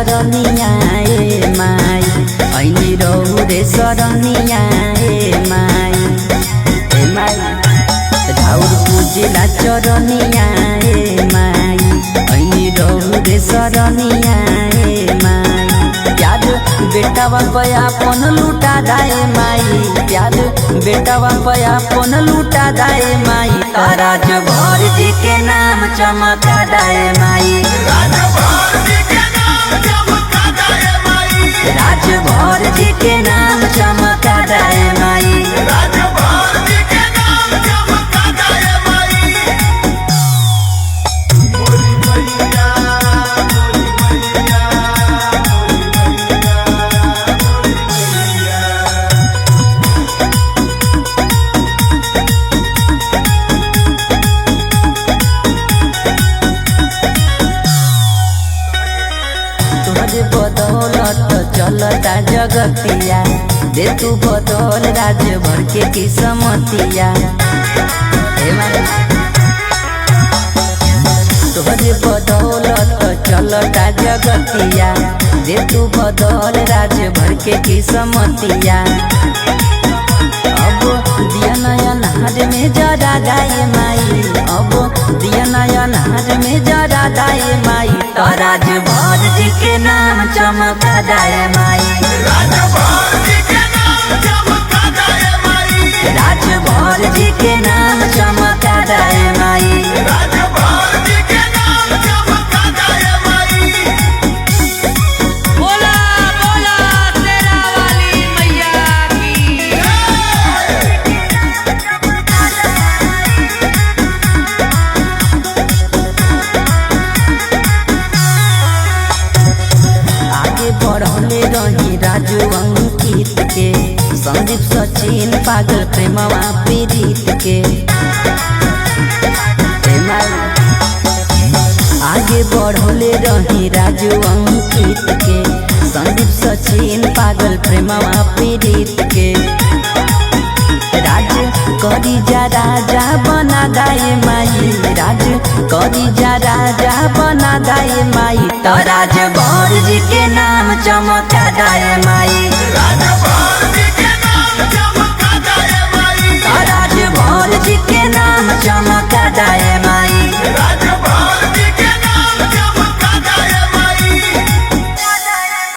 चरनिया ए माई ऐनी रौरे सरनिया ए माई राउर पूजिला चरनिया ए माई ऐनी रौरे सरनिया ए माई प्यार बेटा बापया पन लूटा दाए माई प्यार बेटा बापया पन लूटा दाए माई राज भर जी के नाम चमका दाए माई राज भर जी के नाम चमका दाए माई बदौलत चलता जगतिया दे तू बदौल राज्य भर के किस्मतिया तोहरे बदौलत चलता जगतिया दे तू बदौल राज्य भर के किस्मतिया अब दिया नया नहर में जरा गाए माई अब दिया नया नहर में जरा गाए माई राज भर जी के नाम चमका दाए माई राज भर जी के नाम चमका दाए माई बोला बोला तेरा वाली मैया की आगे बढ़ले रही राजू अंकित के संदीप सचिन पागल प्रेमवा पीड़ित के आगे बढ़ले रही राजू अंकित के संदीप सचिन पागल प्रेमवा पीड़ित के राज करी जा राजा बना दाए माई राज करी जा राजा बना दाए माई राज भर जी के नाम चमका दाए माई राज भर जी